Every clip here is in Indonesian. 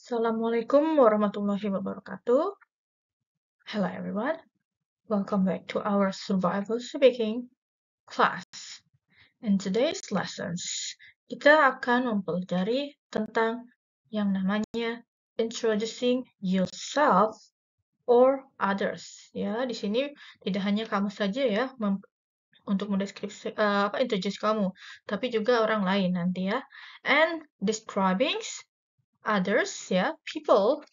Assalamualaikum warahmatullahi wabarakatuh. Hello everyone. Welcome back to our survival speaking class. In today's lessons, kita akan mempelajari tentang yang namanya introducing yourself or others. Ya, di sini tidak hanya kamu saja ya untuk mendeskripsi introduce kamu, tapi juga orang lain nanti ya. And describing others ya, people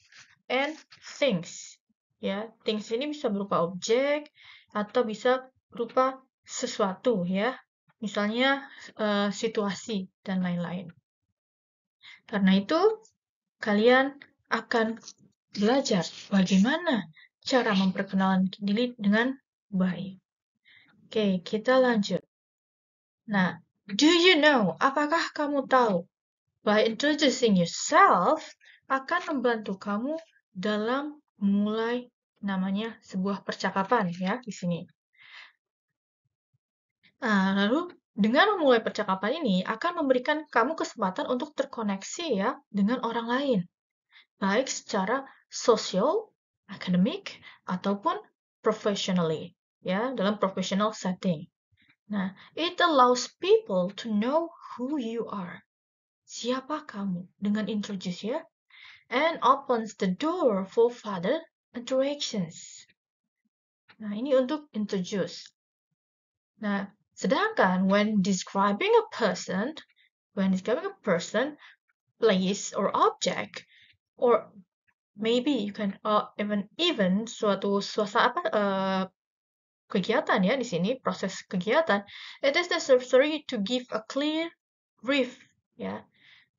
and things. Ya, things ini bisa berupa objek atau bisa berupa sesuatu ya. Misalnya situasi dan lain-lain. Karena itu kalian akan belajar bagaimana cara memperkenalkan diri dengan baik. Oke, kita lanjut. Nah, do you know? Apakah kamu tahu? By introducing yourself akan membantu kamu dalam memulai namanya sebuah percakapan ya di sini. Nah, lalu dengan memulai percakapan ini akan memberikan kamu kesempatan untuk terkoneksi ya dengan orang lain. Baik secara sosial, akademik, ataupun professionally ya dalam professional setting. Nah, it allows people to know who you are. Siapa kamu dengan introduce ya? And opens the door for further interactions. Nah, ini untuk introduce. Nah, sedangkan when describing a person, place or object, or maybe you can even suatu kegiatan ya di sini proses kegiatan, it is necessary to give a clear brief ya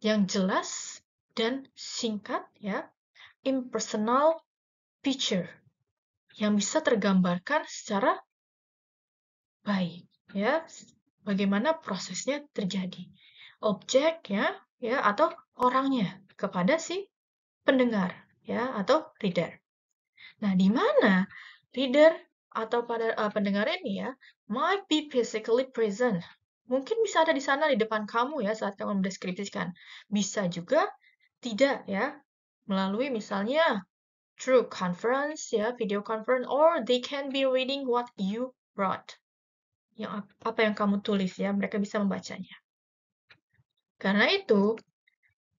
yang jelas dan singkat ya, impersonal picture yang bisa tergambarkan secara baik ya, bagaimana prosesnya terjadi, objek ya atau orangnya kepada si pendengar ya atau reader. Nah, di mana reader atau pada pendengar ini ya might be physically present. Mungkin bisa ada di sana di depan kamu ya saat kamu mendeskripsikan. Bisa juga tidak ya, melalui misalnya through conference ya, video conference, or they can be reading what you wrote. Yang apa yang kamu tulis ya, mereka bisa membacanya. Karena itu,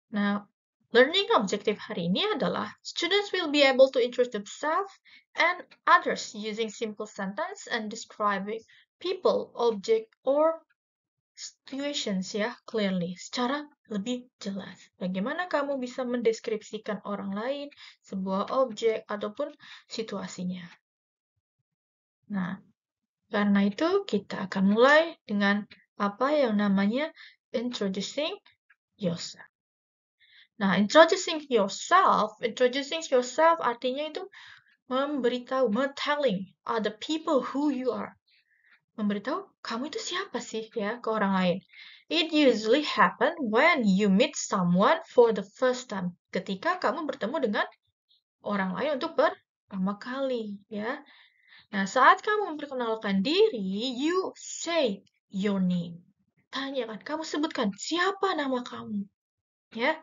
nah learning objective hari ini adalah students will be able to introduce themselves and others using simple sentence and describing people, object, or situations ya, clearly, secara lebih jelas. Bagaimana kamu bisa mendeskripsikan orang lain, sebuah objek, ataupun situasinya. Nah, karena itu kita akan mulai dengan apa yang namanya introducing yourself. Nah, introducing yourself artinya itu memberitahu, telling other people who you are. Memberitahu kamu itu siapa sih ya ke orang lain. It usually happen when you meet someone for the first time. Ketika kamu bertemu dengan orang lain untuk pertama kali ya. Nah, saat kamu memperkenalkan diri, you say your name. Tanyakan, kamu sebutkan siapa nama kamu. Ya.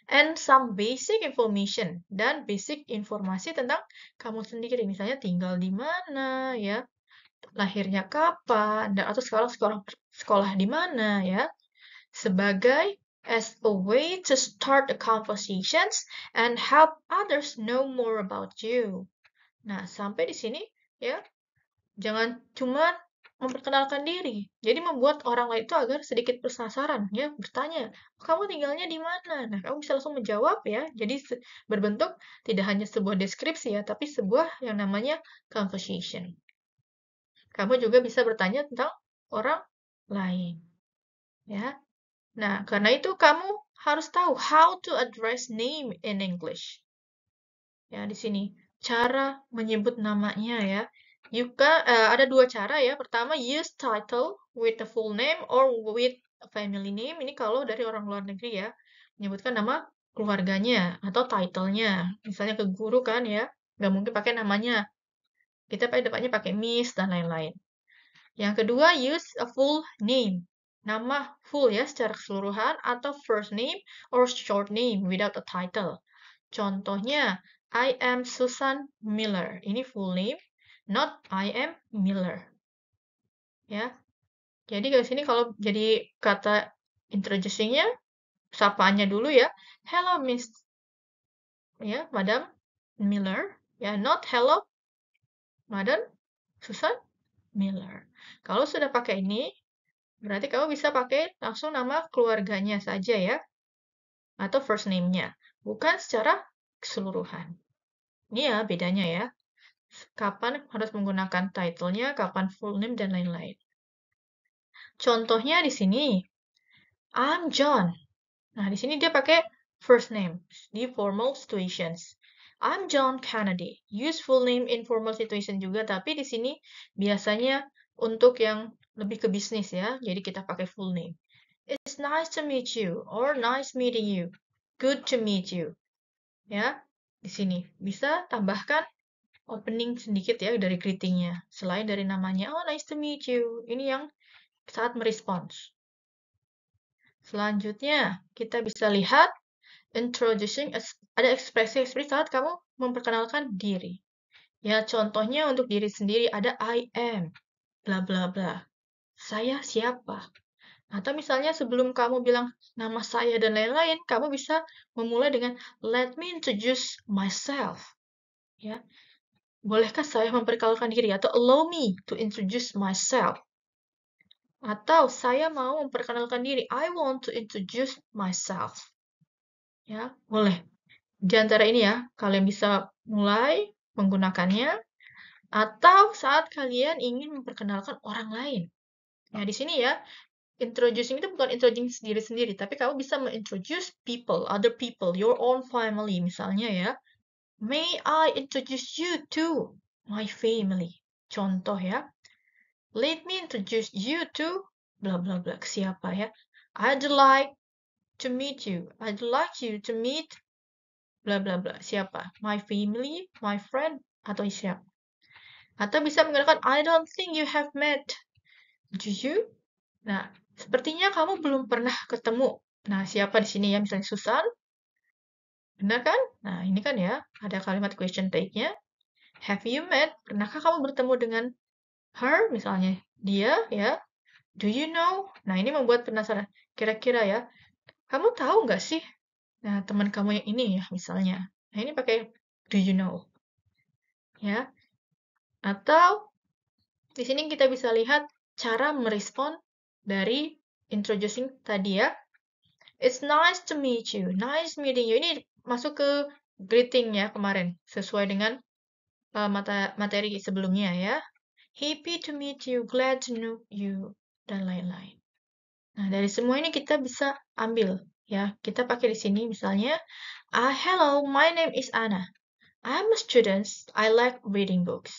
And some basic information dan basic informasi tentang kamu sendiri. Misalnya tinggal di mana ya, lahirnya kapan, dan atau sekolah di mana ya, sebagai as a way to start the conversations and help others know more about you. Nah, sampai di sini ya, jangan cuma memperkenalkan diri. Jadi membuat orang lain itu agar sedikit penasaran ya, bertanya, kamu tinggalnya di mana? Nah, kamu bisa langsung menjawab ya. Jadi berbentuk tidak hanya sebuah deskripsi ya, tapi sebuah yang namanya conversation. Kamu juga bisa bertanya tentang orang lain. Ya. Nah, karena itu kamu harus tahu how to address name in English. Ya, di sini cara menyebut namanya ya. Ada dua cara ya. Pertama, use title with the full name or with a family name. Ini kalau dari orang luar negeri ya, menyebutkan nama keluarganya atau title-nya. Misalnya ke guru kan ya, nggak mungkin pakai namanya. Kita depannya pakai Miss dan lain-lain. Yang kedua, use a full name. Nama full ya secara keseluruhan atau first name or short name without a title. Contohnya, I am Susan Miller. Ini full name, not I am Miller. Ya. Jadi di sini kalau jadi kata introducing-nya, sapaannya dulu ya. Hello Miss, ya, Madam Miller. Ya, not hello Madam Susan Miller. Kalau sudah pakai ini, berarti kamu bisa pakai langsung nama keluarganya saja ya. Atau first name-nya. Bukan secara keseluruhan. Ini ya bedanya ya. Kapan harus menggunakan title-nya, kapan full name, dan lain-lain. Contohnya di sini, I'm John. Nah, di sini dia pakai first name di formal situations. I'm John Kennedy. Use full name in formal situation juga, tapi di sini biasanya untuk yang lebih ke bisnis ya. Jadi kita pakai full name. It's nice to meet you or nice meeting you. Good to meet you. Ya, di sini bisa tambahkan opening sedikit ya dari greeting-nya. Selain dari namanya, oh nice to meet you. Ini yang saat merespons. Selanjutnya, kita bisa lihat introducing, ada ekspresi-ekspresi saat kamu memperkenalkan diri. Ya, contohnya untuk diri sendiri ada I am, bla bla bla. Saya siapa? Atau misalnya sebelum kamu bilang nama saya dan lain-lain, kamu bisa memulai dengan let me introduce myself. Ya, bolehkah saya memperkenalkan diri? Atau allow me to introduce myself. Atau saya mau memperkenalkan diri. I want to introduce myself. Ya, boleh. Di antara ini ya, kalian bisa mulai menggunakannya. Atau saat kalian ingin memperkenalkan orang lain. Nah, di sini ya, introducing itu bukan introducing diri sendiri, tapi kamu bisa introduce people, other people, your own family misalnya ya. May I introduce you to my family? Contoh ya. Let me introduce you to bla bla bla. Siapa ya? I'd like to meet you. I'd like you to meet bla bla bla. Siapa? My family, my friend, atau siapa? Atau bisa menggunakan I don't think you have met. Do you? Nah, sepertinya kamu belum pernah ketemu. Nah, siapa di sini ya? Misalnya Susan. Benar kan? Nah, ini kan ya, ada kalimat question tag-nya. Have you met? Pernahkah kamu bertemu dengan her? Misalnya, dia ya. Do you know? Nah, ini membuat penasaran. Kira-kira ya, kamu tahu nggak sih? Nah, teman kamu yang ini ya, misalnya. Nah, ini pakai do you know? Ya. Atau di sini kita bisa lihat cara merespon dari introducing tadi ya. It's nice to meet you. Nice meeting you. Ini masuk ke greeting ya kemarin. Sesuai dengan materi sebelumnya ya. Happy to meet you. Glad to know you. Dan lain-lain. Nah, dari semua ini kita bisa ambil ya. Kita pakai di sini misalnya, hello, my name is Anna. I'm a student. I like reading books.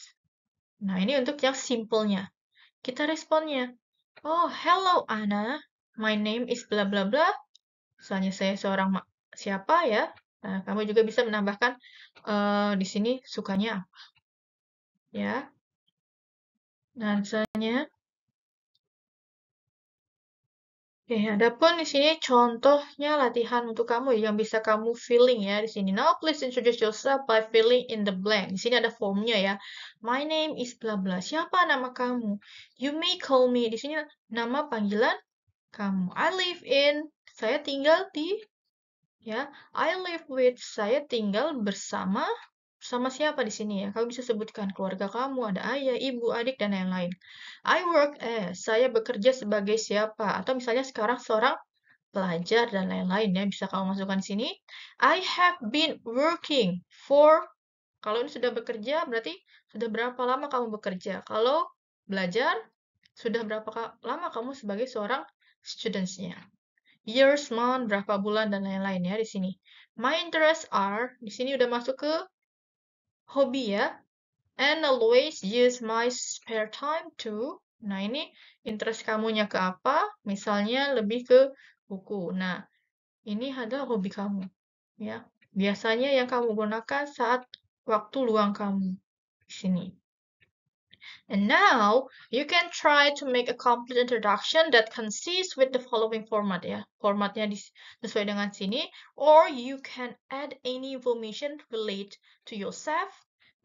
Nah, ini untuk yang simpelnya. Kita responnya. Oh, hello Anna. My name is bla bla bla. Misalnya saya seorang siapa ya. Nah, kamu juga bisa menambahkan di sini sukanya apa. Ya. Nah, misalnya oke, adapun di sini contohnya latihan untuk kamu yang bisa kamu filling ya di sini. Now please introduce yourself by filling in the blank. Di sini ada formnya ya. My name is bla bla. Siapa nama kamu? You may call me. Di sini nama panggilan kamu. I live in. Saya tinggal di. Ya, I live with. Saya tinggal bersama. Sama siapa di sini ya? Kamu bisa sebutkan keluarga kamu, ada ayah, ibu, adik, dan lain-lain. I work as, saya bekerja sebagai siapa? Atau misalnya sekarang seorang pelajar dan lain-lain ya, bisa kamu masukkan di sini. I have been working for, kalau ini sudah bekerja, berarti sudah berapa lama kamu bekerja? Kalau belajar, sudah berapa lama kamu sebagai seorang studentsnya? Years, month, berapa bulan, dan lain-lain ya di sini. My interests are, di sini udah masuk ke hobi ya. And always use my spare time to. Nah, ini interest kamunya ke apa? Misalnya lebih ke buku. Nah, ini adalah hobi kamu. Ya. Biasanya yang kamu gunakan saat waktu luang kamu. Di sini. And now you can try to make a complete introduction that consists with the following format ya. Formatnya sesuai dengan sini. Or you can add any information related to yourself,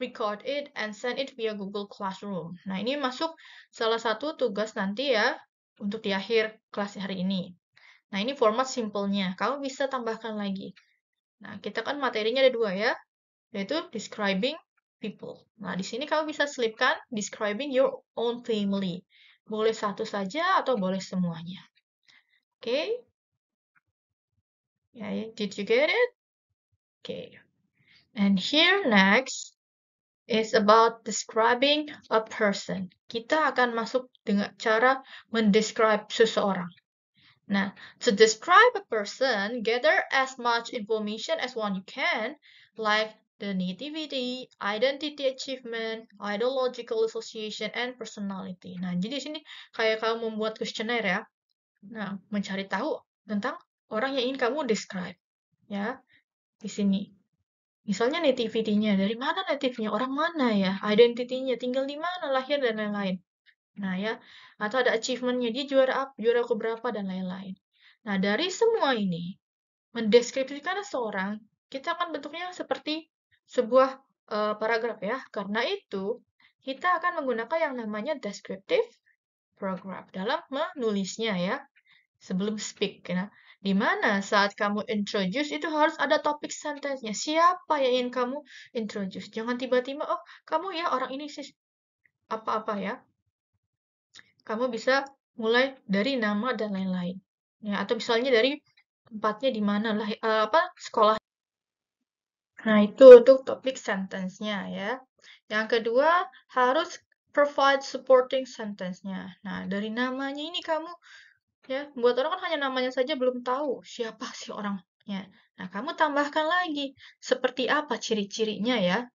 record it, and send it via Google Classroom. Nah, ini masuk salah satu tugas nanti ya untuk di akhir kelas hari ini. Nah, ini format simpelnya. Kamu bisa tambahkan lagi. Nah, kita kan materinya ada 2 ya, yaitu describing people. Nah, di sini kamu bisa selipkan describing your own family. Boleh satu saja atau boleh semuanya. Okay? Yeah, did you get it? Okay. And here next is about describing a person. Kita akan masuk dengan cara mendescribe seseorang. Nah, to describe a person, gather as much information as one you can, like the nativity, identity achievement, ideological association, and personality. Nah, jadi di sini kayak kamu membuat kuesioner ya. Nah, mencari tahu tentang orang yang ingin kamu describe. Ya, di sini. Misalnya nativity-nya, dari mana native-nya, orang mana ya, identity-nya, tinggal di mana, lahir, dan lain-lain. Nah ya, atau ada achievement-nya, dia juara keberapa, dan lain-lain. Nah, dari semua ini, mendeskripsikan seseorang, kita akan bentuknya seperti sebuah paragraf ya. Karena itu, kita akan menggunakan yang namanya descriptive paragraph dalam menulisnya ya, sebelum speak. Ya. Di mana saat kamu introduce itu harus ada topik sentence-nya. Siapa yang ingin kamu introduce? Jangan tiba-tiba, oh kamu ya orang ini sih apa-apa ya. Kamu bisa mulai dari nama dan lain-lain. Ya, atau misalnya dari tempatnya di mana lah, sekolah. Nah, itu untuk topik sentence-nya ya. Yang kedua, harus provide supporting sentence-nya. Nah, dari namanya ini kamu ya, buat orang kan hanya namanya saja belum tahu siapa sih orangnya. Nah, kamu tambahkan lagi seperti apa ciri-cirinya ya.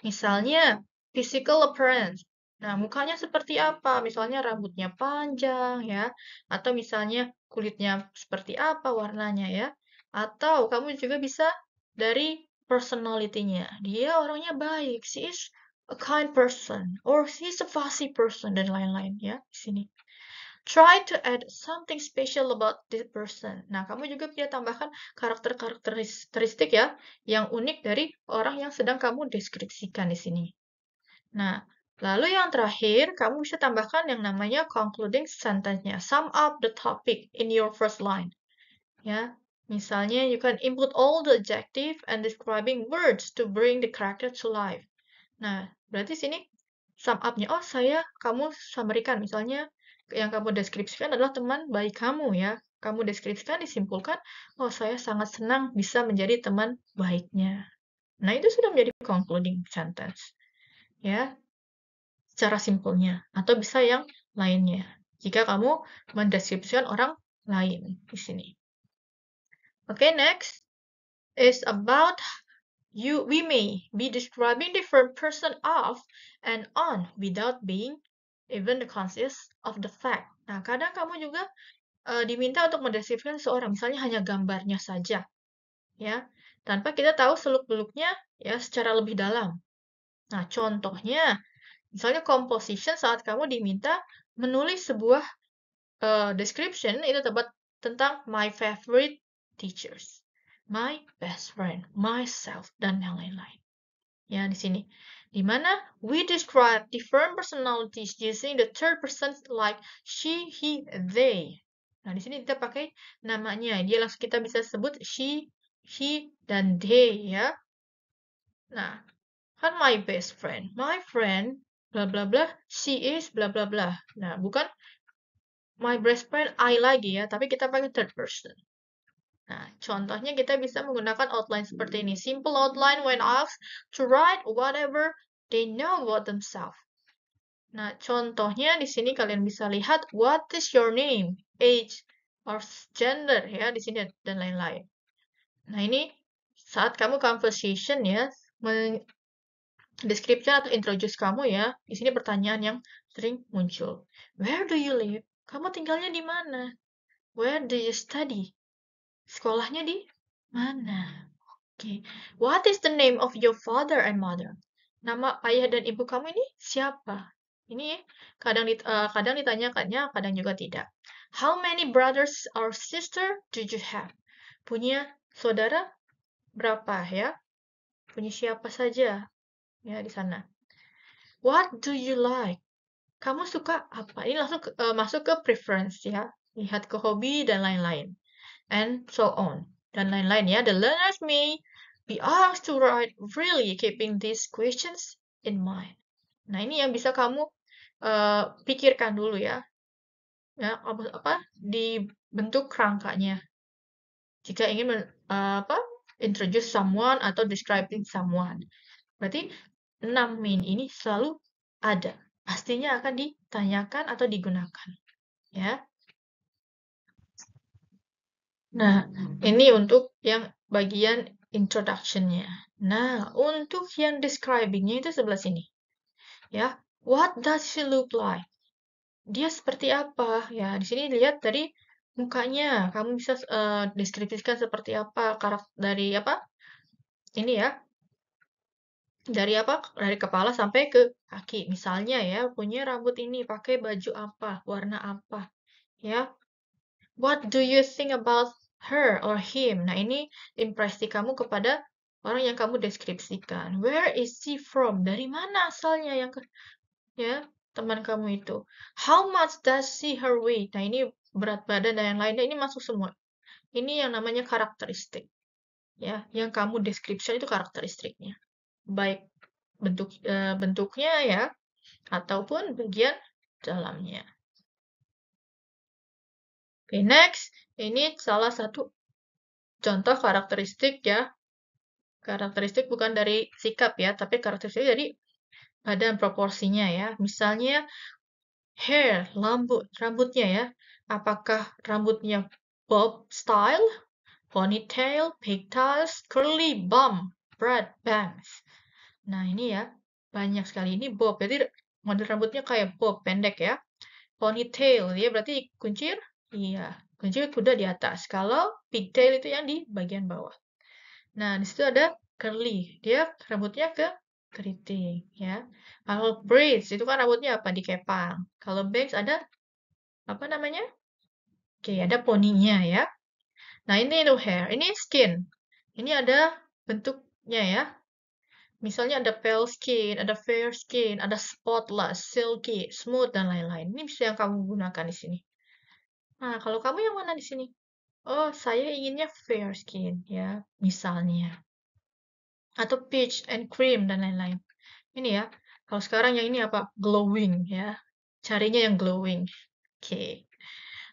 Misalnya, physical appearance. Nah, mukanya seperti apa? Misalnya rambutnya panjang ya, atau misalnya kulitnya seperti apa warnanya ya. Atau kamu juga bisa dari personality-nya. Dia orangnya baik, she is a kind person, or she is a fussy person, dan lain-lain ya di sini. Try to add something special about this person. Nah, kamu juga bisa tambahkan karakteristik ya, yang unik dari orang yang sedang kamu deskripsikan di sini. Nah, lalu yang terakhir, kamu bisa tambahkan yang namanya concluding sentence-nya. Sum up the topic in your first line. Ya, misalnya you can input all the adjective and describing words to bring the character to life. Nah, berarti sini sum up-nya, oh kamu summary-kan, misalnya yang kamu deskripsikan adalah teman baik kamu ya. Kamu deskripsikan, disimpulkan, oh saya sangat senang bisa menjadi teman baiknya. Nah, itu sudah menjadi concluding sentence. Ya, secara simpelnya. Atau bisa yang lainnya. Jika kamu mendeskripsikan orang lain di sini. Okay, next is about we may be describing different person of and on without being even conscious of the fact. Nah, kadang kamu juga diminta untuk mendeskripsikan seseorang, misalnya hanya gambarnya saja, ya, tanpa kita tahu seluk-beluknya ya secara lebih dalam. Nah, contohnya, misalnya composition saat kamu diminta menulis sebuah description itu tentang my favorite teachers, my best friend, myself, dan yang lain-lain. Ya, di sini. Di mana we describe different personalities using the third person like she, he, they. Nah, di sini kita pakai namanya. Dia langsung kita bisa sebut she, he, dan they ya. Nah, kan my best friend. My friend, bla bla bla, she is bla bla bla. Nah, bukan my best friend I lagi ya, tapi kita pakai third person. Nah, contohnya kita bisa menggunakan outline seperti ini. Simple outline when asked to write whatever they know about themselves. Nah, contohnya di sini kalian bisa lihat what is your name, age, or gender ya di sini dan lain-lain. Nah, ini saat kamu conversation ya, description atau introduce kamu ya, di sini pertanyaan yang sering muncul. Where do you live? Kamu tinggalnya di mana? Where do you study? Sekolahnya di mana? Oke. What is the name of your father and mother? Nama ayah dan ibu kamu ini siapa? Ini kadang ditanyakannya, kadang juga tidak. How many brothers or sister do you have? Punya saudara berapa ya? Punya siapa saja ya di sana. What do you like? Kamu suka apa? Ini langsung masuk ke preference ya. Lihat ke hobi dan lain-lain. And so on. Dan lain-lain ya. The learners may be asked to write really keeping these questions in mind. Nah, ini yang bisa kamu pikirkan dulu ya. Ya, dibentuk kerangkanya. Jika ingin introduce someone atau describing someone. Berarti 6 main ini selalu ada. Pastinya akan ditanyakan atau digunakan. Ya. Nah, ini untuk yang bagian introduction-nya. Nah, untuk yang describing-nya itu sebelah sini. Ya, what does she look like? Dia seperti apa? Ya, di sini lihat dari mukanya. Kamu bisa deskripsikan seperti apa karakter dari apa? Ini ya, dari apa? Dari kepala sampai ke kaki. Misalnya ya, punya rambut ini pakai baju apa, warna apa, ya. What do you think about her or him? Nah, ini impresi kamu kepada orang yang kamu deskripsikan. Where is she from? Dari mana asalnya ya, teman kamu itu? How much does she her weight? Nah, ini berat badan dan yang lainnya ini masuk semua. Ini yang namanya karakteristik. Ya, yang kamu description itu karakteristiknya. Baik bentuknya ya, ataupun bagian dalamnya. Oke, next. Ini salah satu contoh karakteristik ya. Karakteristik bukan dari sikap ya, tapi karakteristik dari badan proporsinya ya. Misalnya hair, rambutnya ya. Apakah rambutnya bob style, ponytail, pigtails, curly bun, braid bangs. Nah, ini ya, banyak sekali. Ini bob, jadi model rambutnya kayak bob, pendek ya. Ponytail, ya berarti kuncir? Iya, kuncir kuda di atas. Kalau pigtail itu yang di bagian bawah. Nah, di situ ada curly, dia rambutnya ke keriting, ya. Kalau braids, itu kan rambutnya apa? Dikepang. Kalau bangs ada, apa namanya? Oke, ada poninya ya. Nah, ini no hair. Ini skin. Ini ada bentuknya ya. Misalnya ada pale skin, ada fair skin, ada spotless, silky, smooth, dan lain-lain. Ini bisa yang kamu gunakan di sini. Nah, kalau kamu yang mana di sini? Oh, saya inginnya fair skin, ya, misalnya. Atau peach and cream, dan lain-lain. Ini ya, kalau sekarang yang ini apa? Glowing, ya. Carinya yang glowing. Oke.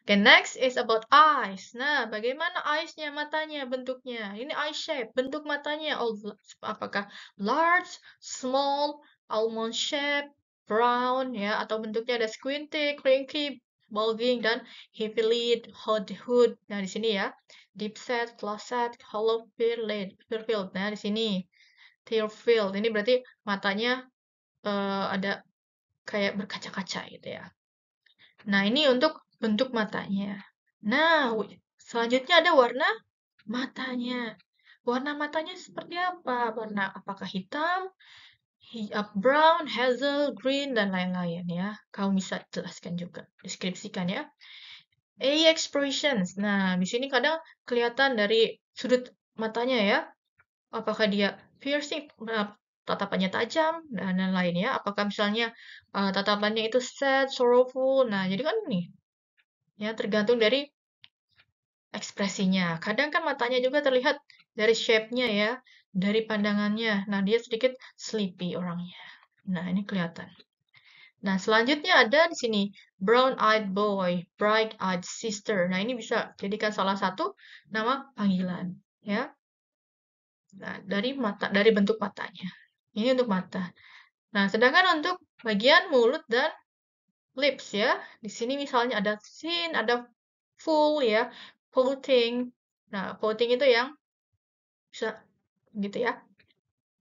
Okay, next is about eyes. Nah, bagaimana eyes-nya, matanya, bentuknya? Ini eye shape, bentuk matanya. Apakah large, small, almond shape, brown, ya, atau bentuknya ada squinty, cranky, bulging, dan heavy lid, hood. Nah, di sini ya, deep set, close set, hollow filled. Nah, di sini tear filled. Ini berarti matanya ada kayak berkaca-kaca gitu ya. Nah, ini untuk bentuk matanya. Nah, selanjutnya ada warna matanya. Warna matanya seperti apa? Warna apakah hitam, brown, hazel, green, dan lain-lain ya. Kamu bisa jelaskan juga, deskripsikan ya. Expressions. Nah, di sini kadang kelihatan dari sudut matanya ya. Apakah dia piercing, tatapannya tajam, dan lain-lain ya. Apakah misalnya tatapannya itu sad, sorrowful. Nah, jadi kan nih, ya tergantung dari ekspresinya. Kadang kan matanya juga terlihat dari shape-nya ya, dari pandangannya. Nah, dia sedikit sleepy orangnya. Nah, ini kelihatan. Nah, selanjutnya ada di sini brown-eyed boy, bright-eyed sister. Nah, ini bisa jadikan salah satu nama panggilan, ya. Nah, dari bentuk matanya. Ini untuk mata. Nah, sedangkan untuk bagian mulut dan lips ya. Di sini misalnya ada thin, ada full ya, pouting. Nah, pouting itu yang bisa gitu ya.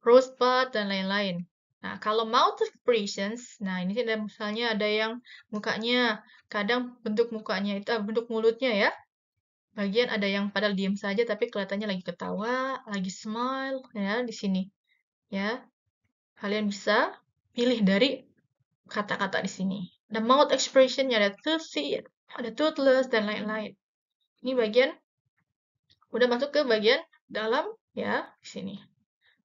Rosebud dan lain-lain. Nah, kalau mouth expressions, nah ini ada misalnya ada yang mukanya kadang bentuk mukanya itu bentuk mulutnya ya. Bagian ada yang padahal diam saja tapi kelihatannya lagi ketawa, lagi smile ya di sini. Ya. Kalian bisa pilih dari kata-kata di sini. Ada mouth expression-nya, ada toothy, ada toothless, dan lain-lain. Ini bagian, udah masuk ke bagian dalam, ya, di sini.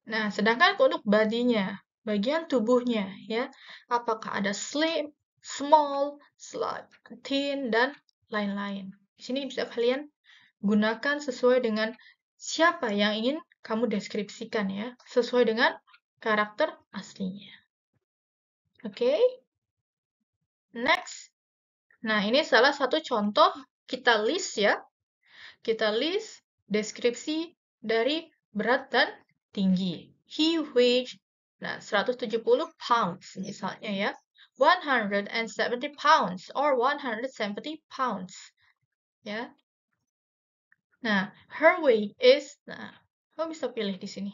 Nah, sedangkan untuk body-nya, bagian tubuhnya, ya, apakah ada slim, small, slight, thin, dan lain-lain. Di sini bisa kalian gunakan sesuai dengan siapa yang ingin kamu deskripsikan, ya, sesuai dengan karakter aslinya. Oke? Next. Nah, ini salah satu contoh kita list, ya. Kita list deskripsi dari berat dan tinggi. He weighed 170 pounds misalnya, ya. 170 pounds or 170 pounds. Ya. Nah, her weight is, kamu bisa pilih di sini.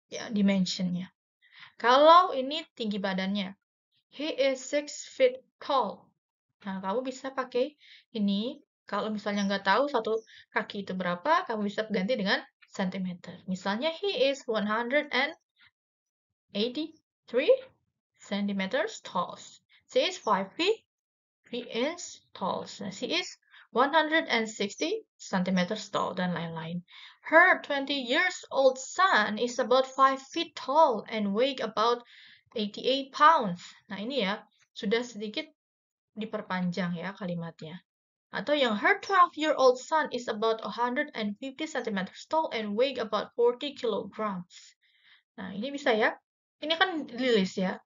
Ya, dimensionnya. Kalau ini tinggi badannya, he is 6 feet tall. Nah, kamu bisa pakai ini. Kalau misalnya nggak tahu satu kaki itu berapa, kamu bisa ganti dengan centimeter. Misalnya, he is 183 centimeters tall. She is 5 feet 3 inches tall. Nah, she is 160 centimeters tall, dan lain-lain. Her 20 years old son is about 5 feet tall and weigh about 88 pounds. Nah, ini ya, sudah sedikit diperpanjang ya kalimatnya. Atau yang her 12-year-old son is about 150 centimeters tall and weigh about 40 kilograms. Nah, ini bisa ya. Ini kan rilis ya.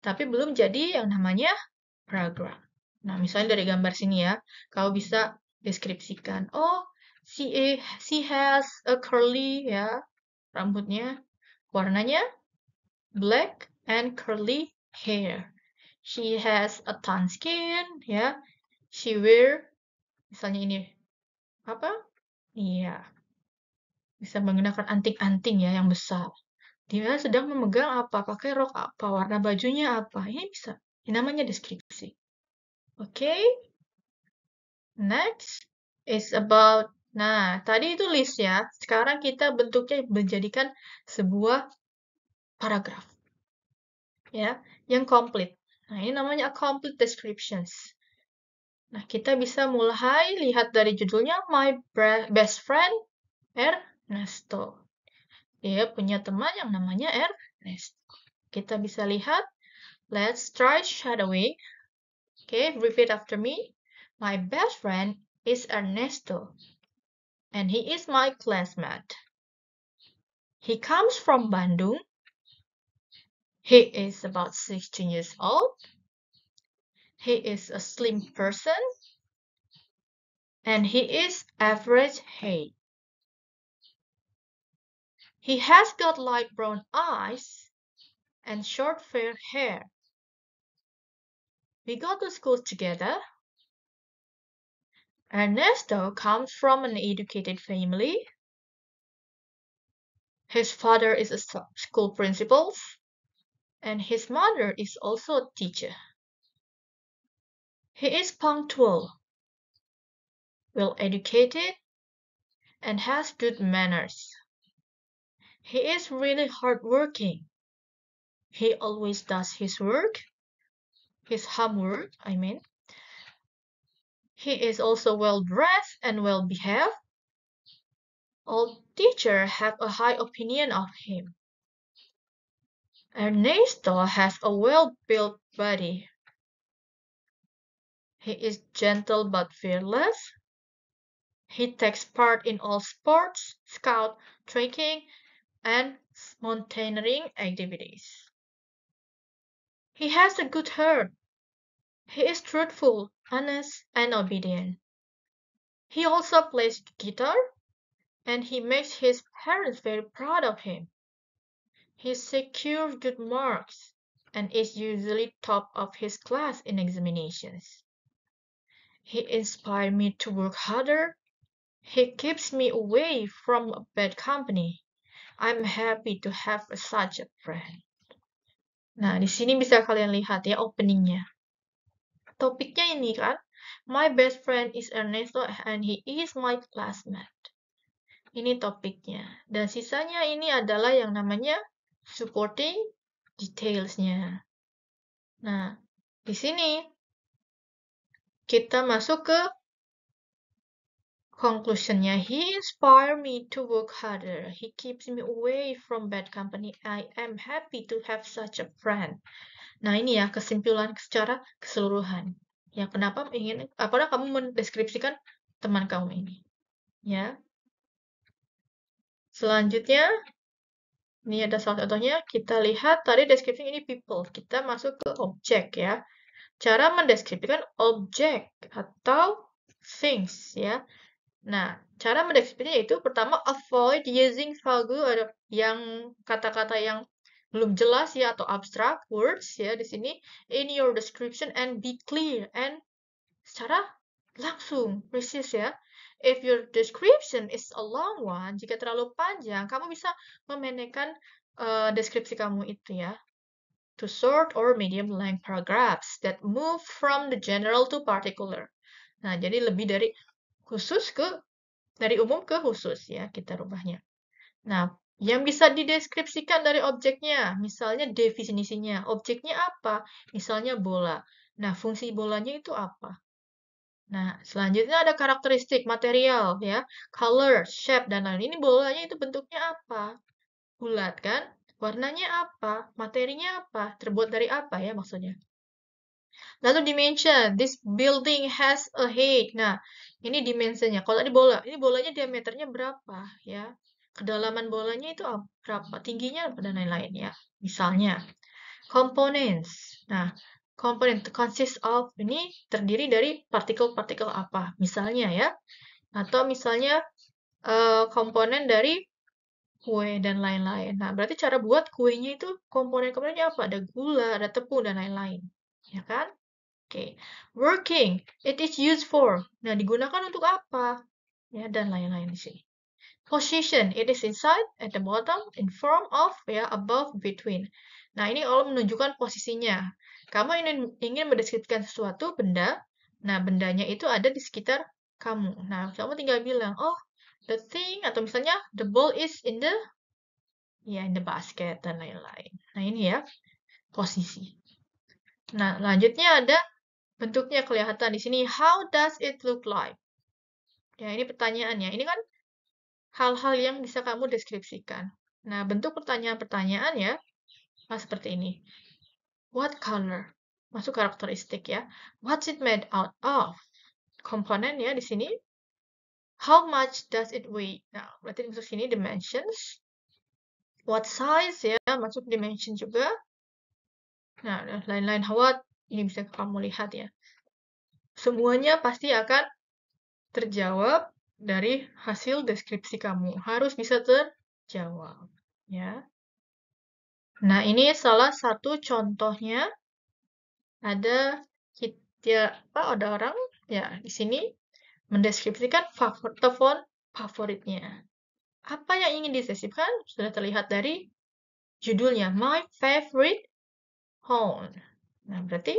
Tapi belum jadi yang namanya paragraph. Nah, misalnya dari gambar sini ya, kau bisa deskripsikan. Oh, she has a curly, ya, rambutnya warnanya black and curly hair. She has a tan skin, ya. She wear, misalnya ini, apa? Iya, bisa menggunakan anting-anting ya yang besar. Dia sedang memegang apa? Pakai rok apa? Warna bajunya apa? Ini bisa. Ini namanya deskripsi. Oke? Next is about, nah, tadi itu list ya. Sekarang kita bentuknya menjadikan sebuah paragraf. Ya, yang komplit. Nah, ini namanya a complete descriptions. Nah, kita bisa mulai lihat dari judulnya My Best Friend Ernesto. Dia punya teman yang namanya Ernesto. Kita bisa lihat, let's try shadowing. Okay, repeat after me. My best friend is Ernesto, and he is my classmate. He comes from Bandung. He is about 16 years old. He is a slim person, and he is average height. He has got light brown eyes and short fair hair. We go to school together. Ernesto comes from an educated family. His father is a school principal, and his mother is also a teacher. He is punctual, well educated, and has good manners. He is really hardworking. He always does his work, his homework, I mean. He is also well-dressed and well-behaved. All teachers have a high opinion of him. Ernesto has a well-built body. He is gentle but fearless. He takes part in all sports, scout, trekking, and mountaineering activities. He has a good heart. He is truthful, honest, and obedient. He also plays guitar, and he makes his parents very proud of him. He secures good marks and is usually top of his class in examinations. He inspires me to work harder. He keeps me away from bad company. I'm happy to have such a friend. Nah, di sini bisa kalian lihat ya openingnya. Topiknya ini kan, my best friend is Ernesto and he is my classmate. Ini topiknya. Dan sisanya ini adalah yang namanya supporting details-nya. Nah, di sini kita masuk ke conclusionnya. He inspired me to work harder. He keeps me away from bad company. I am happy to have such a friend. Nah, ini ya kesimpulan secara keseluruhan. Ya, apakah kamu mendeskripsikan teman kamu ini? Ya. Selanjutnya, ini ada salah contohnya. Kita lihat tadi deskripsi ini people. Kita masuk ke objek ya. Cara mendeskripsikan objek atau things ya. Nah, cara mendeskripsinya itu pertama avoid using vague yang kata-kata yang belum jelas ya atau abstract words ya di sini in your description and be clear and secara langsung precis ya. If your description is a long one, jika terlalu panjang, kamu bisa memendekkan deskripsi kamu itu ya. To short or medium length paragraphs that move from the general to particular. Nah, jadi lebih dari umum ke khusus ya, kita rubahnya. Nah, yang bisa dideskripsikan dari objeknya, misalnya definisinya, objeknya apa? Misalnya bola. Nah, fungsi bolanya itu apa? Nah, selanjutnya ada karakteristik material ya, color, shape dan lain. Ini bolanya itu bentuknya apa? Bulat kan? Warnanya apa? Materinya apa? Terbuat dari apa ya maksudnya? Lalu dimension, this building has a height. Nah, ini dimensinya. Kalau tadi bola, ini bolanya diameternya berapa ya? Kedalaman bolanya itu berapa? Tingginya dan lain-lain ya. Misalnya, components. Nah, component consists of ini terdiri dari partikel-partikel apa? Misalnya ya. Atau misalnya komponen dari kue dan lain-lain. Nah, berarti cara buat kuenya itu komponen-komponennya apa? Ada gula, ada tepung dan lain-lain. Ya kan? Oke. Working. It is used for. Nah, digunakan untuk apa? Ya, dan lain-lain di sini. Position. It is inside, at the bottom, in form of, ya, above, between. Nah, ini all menunjukkan posisinya. Kamu ingin mendeskripsikan sesuatu, benda. Nah, bendanya itu ada di sekitar kamu. Nah, kamu tinggal bilang, oh, the thing, atau misalnya, the ball is in the basket, dan lain-lain. Nah, ini ya, posisi. Nah, lanjutnya ada bentuknya kelihatan di sini. How does it look like? Ya, ini pertanyaannya. Ini kan hal-hal yang bisa kamu deskripsikan. Nah, bentuk pertanyaan-pertanyaan ya, seperti ini. What color? Masuk karakteristik ya. What's it made out of? Komponen ya di sini. How much does it weigh? Nah, berarti masuk sini dimensions. What size ya, masuk dimension juga. Nah, lain-lain what ini bisa kamu lihat ya. Semuanya pasti akan terjawab dari hasil deskripsi kamu. Harus bisa terjawab, ya. Nah, ini salah satu contohnya. Ada ada orang ya di sini mendeskripsikan telepon favoritnya. Apa yang ingin dideskripsikan sudah terlihat dari judulnya My Favorite Phone. Nah, berarti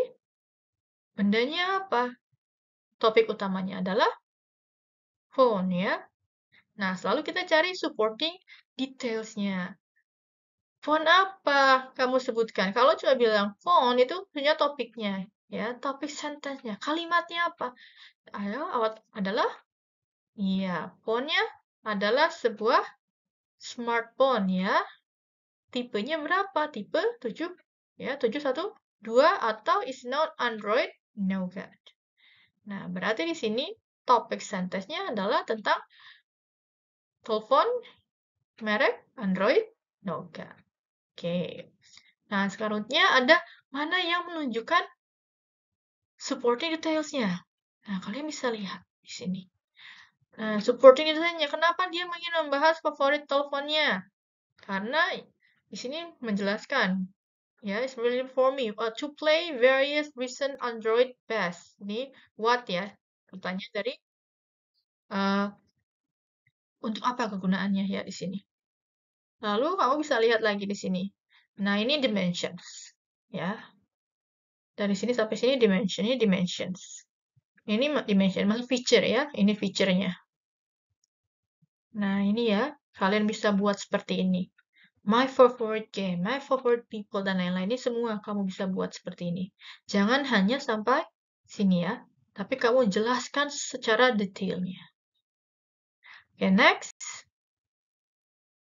bendanya apa? Topik utamanya adalah phone ya. Nah, selalu kita cari supporting details-nya. Phone apa kamu sebutkan? Kalau cuma bilang phone itu punya topiknya, ya, topik sentence-nya. Kalimatnya apa? Adalah iya, phone-nya adalah sebuah smartphone ya. Tipenya berapa? Tipe 7 ya, 712 atau is not Android Nougat. Nah, berarti di sini topik sentence-nya adalah tentang telepon merek Android Nougat. Oke. Nah, selanjutnya ada mana yang menunjukkan supporting details-nya. Nah, kalian bisa lihat di sini. Nah, supporting details-nya, kenapa dia ingin membahas favorit teleponnya? Karena di sini menjelaskan, ya, it's really for me to play various recent Android best. Ini what ya? Pertanyaan dari untuk apa kegunaannya ya di sini. Lalu kamu bisa lihat lagi di sini. Nah, ini dimensions, ya. Dari sini sampai sini ini dimensions. Ini dimension, maksud feature ya. Ini feature-nya. Nah, ini ya. Kalian bisa buat seperti ini. my favorite game, my favorite people, dan lain-lain. Ini semua kamu bisa buat seperti ini. Jangan hanya sampai sini ya, tapi kamu jelaskan secara detailnya. Oke, next.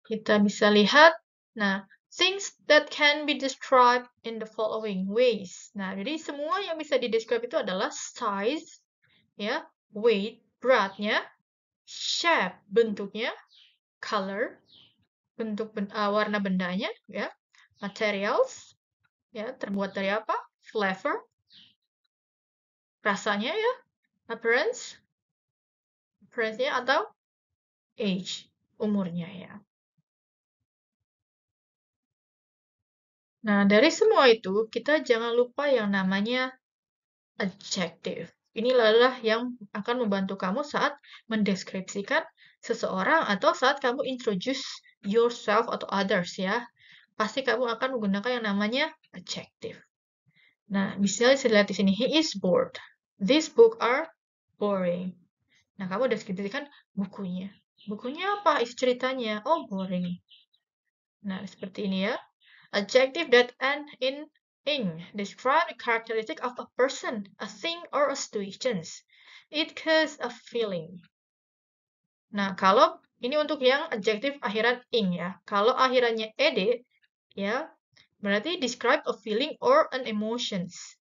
Kita bisa lihat, nah, things that can be described in the following ways. Nah, jadi semua yang bisa didescribe itu adalah size, ya, weight, beratnya, shape, bentuknya, color, warna bendanya, ya, materials, ya, terbuat dari apa, flavor, rasanya ya, appearance-nya atau age, umurnya ya. Nah, dari semua itu, kita jangan lupa yang namanya adjective. Ini adalah yang akan membantu kamu saat mendeskripsikan seseorang atau saat kamu introduce yourself atau others ya. Pasti kamu akan menggunakan yang namanya adjective. Nah, misalnya saya lihat di sini, he is bored. These books are boring. Nah, kamu deskripsikan bukunya. Bukunya apa? Isi ceritanya. Oh, boring. Nah, seperti ini ya. Adjective that end in ing describe the characteristic of a person, a thing, or a situation. It causes a feeling. Nah, kalau ini untuk yang adjective akhiran ing ya. Kalau akhirannya ed, ya, berarti describe a feeling or an emotions.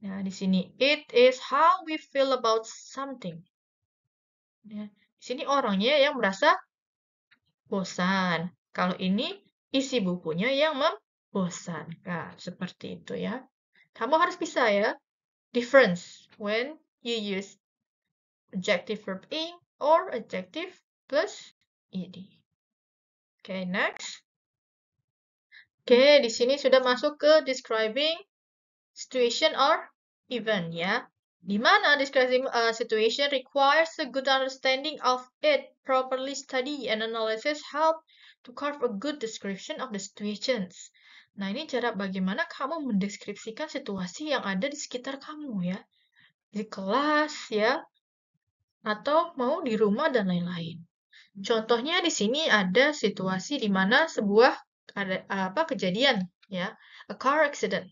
Nah, di sini it is how we feel about something. Ya, di sini orangnya yang merasa bosan. Kalau ini isi bukunya yang membosankan. Seperti itu ya. Kamu harus bisa ya. Difference when you use adjective verb ing or adjective plus ed. Oke, next. Oke, di sini sudah masuk ke describing situation or event ya. Di mana describing a situation requires a good understanding of it, properly study and analysis help to carve a good description of the situations. Nah, ini cara bagaimana kamu mendeskripsikan situasi yang ada di sekitar kamu ya. Di kelas ya, atau mau di rumah dan lain-lain. Contohnya di sini ada situasi di mana sebuah kejadian ya, a car accident.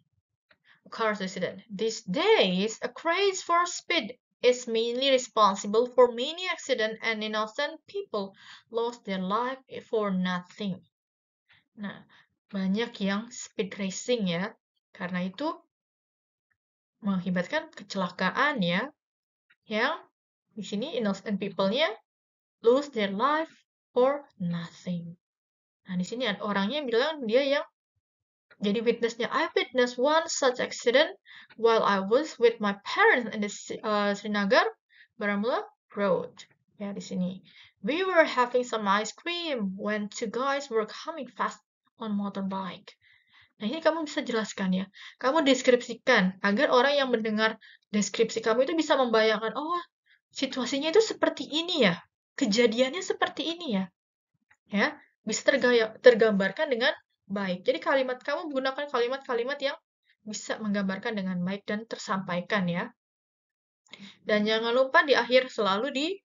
These days, a craze for speed is mainly responsible for many accidents and innocent people lost their life for nothing. Nah, banyak yang speed racing ya, karena itu mengakibatkan kecelakaan ya, yang di sini innocent people-nya lose their life for nothing. Nah, di sini ada orangnya bilang dia yang jadi witnessnya. I witnessed one such accident while I was with my parents in the Srinagar, Baramulla Road. Ya, di sini. We were having some ice cream when two guys were coming fast on motorbike. Nah, ini kamu bisa jelaskan ya. Kamu deskripsikan agar orang yang mendengar deskripsi kamu itu bisa membayangkan, oh, situasinya itu seperti ini ya. Kejadiannya seperti ini ya. Ya, bisa tergambarkan dengan baik. Jadi kamu menggunakan kalimat-kalimat yang bisa menggambarkan dengan baik dan tersampaikan ya. Dan jangan lupa di akhir selalu di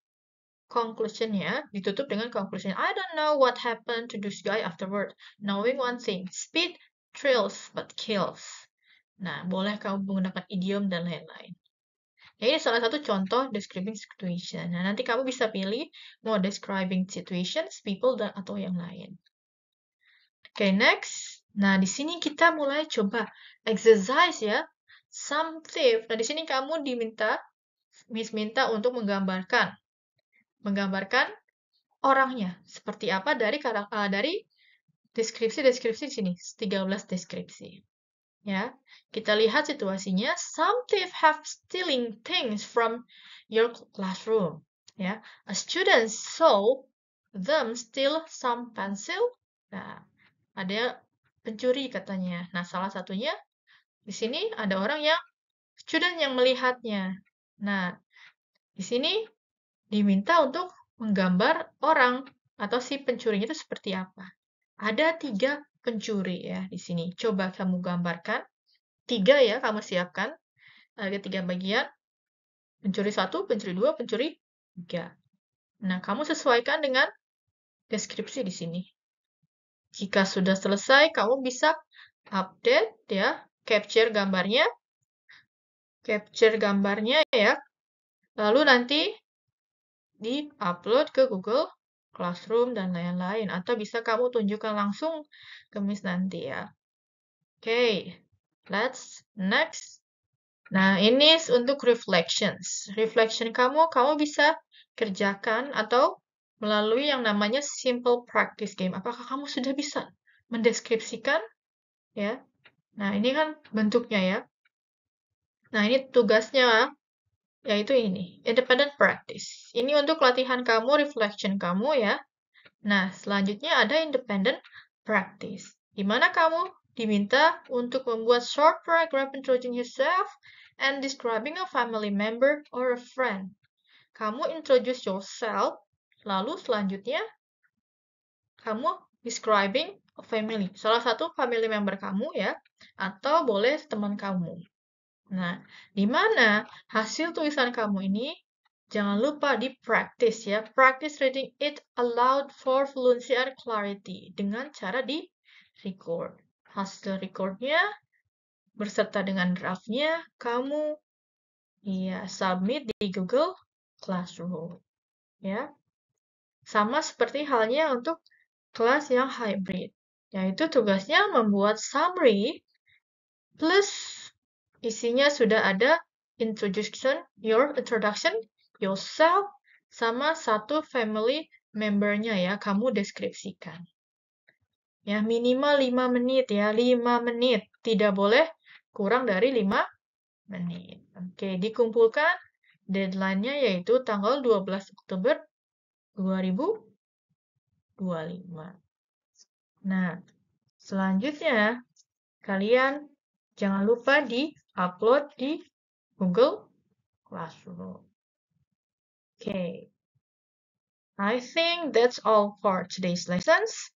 conclusion-nya, ditutup dengan conclusion. I don't know what happened to this guy afterward. Knowing one thing, speed thrills but kills. Nah, boleh kamu menggunakan idiom dan lain-lain. Ya, ini salah satu contoh describing situation. Nah, nanti kamu bisa pilih mau describing situations, people, dan atau yang lain. Oke, next. Nah, di sini kita mulai coba exercise ya. Some thief. Nah, di sini kamu diminta untuk menggambarkan orangnya seperti apa dari deskripsi di sini 13 deskripsi. Ya, kita lihat situasinya. Some thief have stealing things from your classroom. Ya, a student saw them steal some pencil. Nah, ada pencuri katanya. Nah, salah satunya di sini ada orang yang student yang melihatnya. Nah, di sini diminta untuk menggambar orang atau si pencurinya itu seperti apa. Ada 3 pencuri ya di sini. Coba kamu gambarkan. 3 ya kamu siapkan. Ada 3 bagian. Pencuri 1, pencuri 2, pencuri 3. Nah, kamu sesuaikan dengan deskripsi di sini. Jika sudah selesai, kamu bisa update ya, capture gambarnya ya. Lalu nanti di-upload ke Google Classroom dan lain-lain. Atau bisa kamu tunjukkan langsung ke Miss nanti ya. Oke, let's next. Nah, ini untuk reflections. Reflection kamu bisa kerjakan atau melalui yang namanya simple practice game. Apakah kamu sudah bisa mendeskripsikan ya? Nah, ini kan bentuknya ya. Nah, ini tugasnya yaitu ini, independent practice. Ini untuk latihan kamu, reflection kamu ya. Nah, selanjutnya ada independent practice, di mana kamu diminta untuk membuat short paragraph introducing yourself and describing a family member or a friend. Kamu introduce yourself, lalu selanjutnya kamu describing a family, salah satu family member kamu ya, atau boleh teman kamu. Nah, di mana hasil tulisan kamu ini jangan lupa di practice ya. Practice reading it aloud for fluency and clarity dengan cara di record. Hasil recordnya berserta dengan draftnya kamu submit di Google Classroom ya. Sama seperti halnya untuk kelas yang hybrid, yaitu tugasnya membuat summary plus isinya sudah ada introduction yourself, sama satu family membernya ya, kamu deskripsikan. Ya, minimal 5 menit ya, 5 menit. Tidak boleh kurang dari 5 menit. Oke, dikumpulkan deadline-nya yaitu tanggal 12 Oktober 2025. Nah, selanjutnya kalian jangan lupa di-upload di Google Classroom. Okay. I think that's all for today's lessons.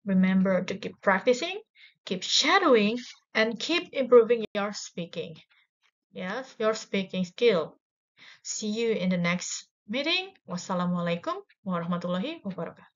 Remember to keep practicing, keep shadowing, and keep improving your speaking. Yes, your speaking skill. See you in the next meeting. Wassalamualaikum warahmatullahi wabarakatuh.